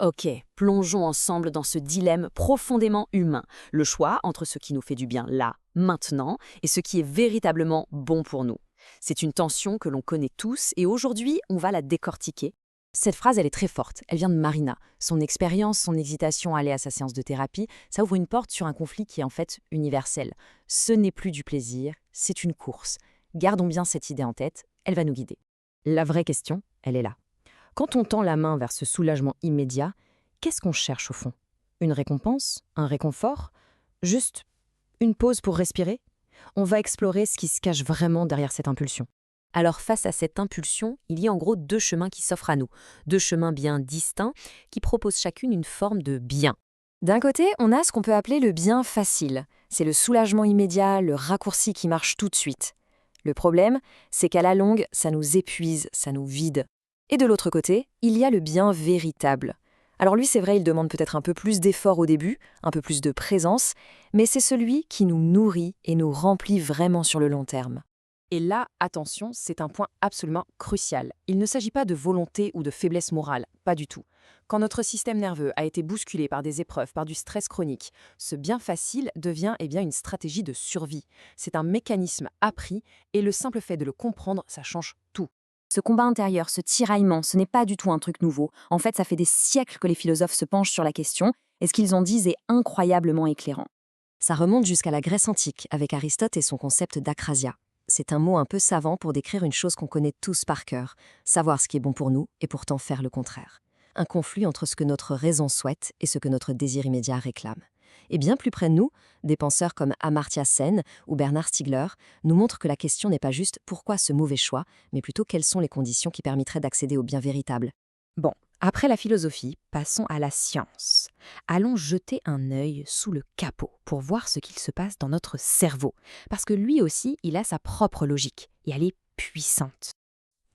Ok, plongeons ensemble dans ce dilemme profondément humain, le choix entre ce qui nous fait du bien là, maintenant, et ce qui est véritablement bon pour nous. C'est une tension que l'on connaît tous et aujourd'hui, on va la décortiquer. Cette phrase, elle est très forte, elle vient de Marina. Son expérience, son hésitation à aller à sa séance de thérapie, ça ouvre une porte sur un conflit qui est en fait universel. Ce n'est plus du plaisir, c'est une course. Gardons bien cette idée en tête, elle va nous guider. La vraie question, elle est là. Quand on tend la main vers ce soulagement immédiat, qu'est-ce qu'on cherche au fond? Une récompense? Un réconfort? Juste une pause pour respirer? On va explorer ce qui se cache vraiment derrière cette impulsion. Alors face à cette impulsion, il y a en gros deux chemins qui s'offrent à nous, deux chemins bien distincts qui proposent chacune une forme de bien. D'un côté, on a ce qu'on peut appeler le bien facile. C'est le soulagement immédiat, le raccourci qui marche tout de suite. Le problème, c'est qu'à la longue, ça nous épuise, ça nous vide. Et de l'autre côté, il y a le bien véritable. Alors lui, c'est vrai, il demande peut-être un peu plus d'effort au début, un peu plus de présence, mais c'est celui qui nous nourrit et nous remplit vraiment sur le long terme. Et là, attention, c'est un point absolument crucial. Il ne s'agit pas de volonté ou de faiblesse morale, pas du tout. Quand notre système nerveux a été bousculé par des épreuves, par du stress chronique, ce bien facile devient une stratégie de survie. C'est un mécanisme appris et le simple fait de le comprendre, ça change tout. Ce combat intérieur, ce tiraillement, ce n'est pas du tout un truc nouveau. En fait, ça fait des siècles que les philosophes se penchent sur la question, et ce qu'ils en disent est incroyablement éclairant. Ça remonte jusqu'à la Grèce antique, avec Aristote et son concept d'akrasia. C'est un mot un peu savant pour décrire une chose qu'on connaît tous par cœur, savoir ce qui est bon pour nous et pourtant faire le contraire. Un conflit entre ce que notre raison souhaite et ce que notre désir immédiat réclame. Et bien plus près de nous, des penseurs comme Amartya Sen ou Bernard Stiegler nous montrent que la question n'est pas juste pourquoi ce mauvais choix, mais plutôt quelles sont les conditions qui permettraient d'accéder au bien véritable. Bon, après la philosophie, passons à la science. Allons jeter un œil sous le capot pour voir ce qu'il se passe dans notre cerveau. Parce que lui aussi, il a sa propre logique, et elle est puissante.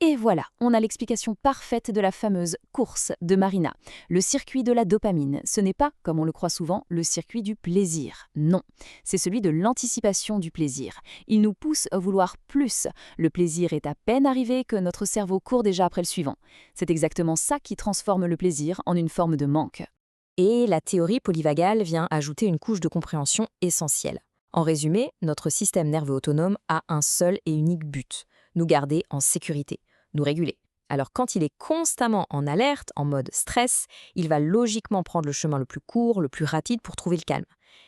Et voilà, on a l'explication parfaite de la fameuse course de Marina. Le circuit de la dopamine, ce n'est pas, comme on le croit souvent, le circuit du plaisir. Non, c'est celui de l'anticipation du plaisir. Il nous pousse à vouloir plus. Le plaisir est à peine arrivé que notre cerveau court déjà après le suivant. C'est exactement ça qui transforme le plaisir en une forme de manque. Et la théorie polyvagale vient ajouter une couche de compréhension essentielle. En résumé, notre système nerveux autonome a un seul et unique but, nous garder en sécurité, nous réguler. Alors quand il est constamment en alerte, en mode stress, il va logiquement prendre le chemin le plus court, le plus rapide pour trouver le calme.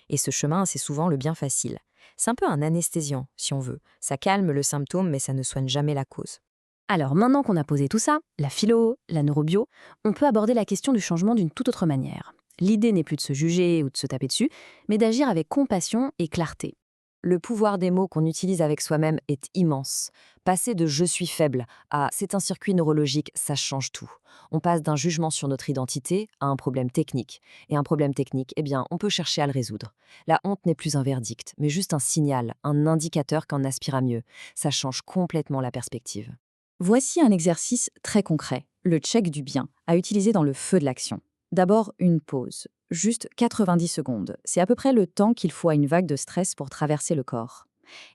Et ce chemin, c'est souvent le bien facile. C'est un peu un anesthésiant, si on veut. Ça calme le symptôme, mais ça ne soigne jamais la cause. Alors maintenant qu'on a posé tout ça, la philo, la neurobio, on peut aborder la question du changement d'une toute autre manière. L'idée n'est plus de se juger ou de se taper dessus, mais d'agir avec compassion et clarté. Le pouvoir des mots qu'on utilise avec soi-même est immense. Passer de «je suis faible» à «c'est un circuit neurologique», ça change tout. On passe d'un jugement sur notre identité à un problème technique. Et un problème technique, on peut chercher à le résoudre. La honte n'est plus un verdict, mais juste un signal, un indicateur qu'on aspire à mieux. Ça change complètement la perspective. Voici un exercice très concret, le check du bien, à utiliser dans le feu de l'action. D'abord, une pause. Juste 90 secondes. C'est à peu près le temps qu'il faut à une vague de stress pour traverser le corps.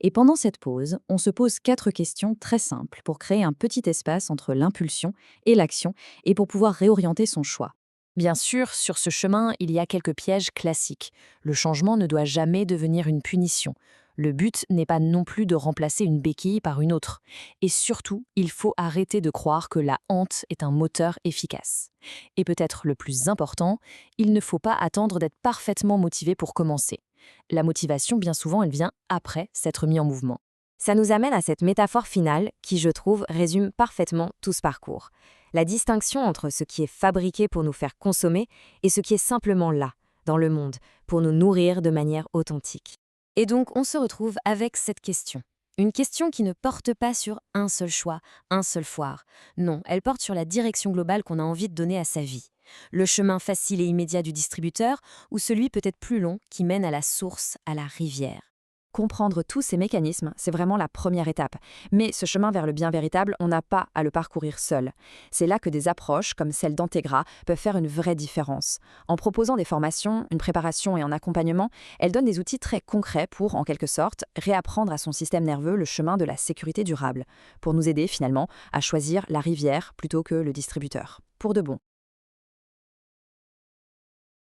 Et pendant cette pause, on se pose 4 questions très simples pour créer un petit espace entre l'impulsion et l'action et pour pouvoir réorienter son choix. Bien sûr, sur ce chemin, il y a quelques pièges classiques. Le changement ne doit jamais devenir une punition. Le but n'est pas non plus de remplacer une béquille par une autre. Et surtout, il faut arrêter de croire que la honte est un moteur efficace. Et peut-être le plus important, il ne faut pas attendre d'être parfaitement motivé pour commencer. La motivation, bien souvent, elle vient après s'être mis en mouvement. Ça nous amène à cette métaphore finale qui, je trouve, résume parfaitement tout ce parcours. La distinction entre ce qui est fabriqué pour nous faire consommer et ce qui est simplement là, dans le monde, pour nous nourrir de manière authentique. Et donc, on se retrouve avec cette question. Une question qui ne porte pas sur un seul choix, un seul foire. Non, elle porte sur la direction globale qu'on a envie de donner à sa vie. Le chemin facile et immédiat du distributeur ou celui peut-être plus long qui mène à la source, à la rivière. Comprendre tous ces mécanismes, c'est vraiment la première étape. Mais ce chemin vers le bien véritable, on n'a pas à le parcourir seul. C'est là que des approches, comme celle d'Antegra, peuvent faire une vraie différence. En proposant des formations, une préparation et un accompagnement, elle donne des outils très concrets pour, en quelque sorte, réapprendre à son système nerveux le chemin de la sécurité durable, pour nous aider finalement à choisir la rivière plutôt que le distributeur. Pour de bon.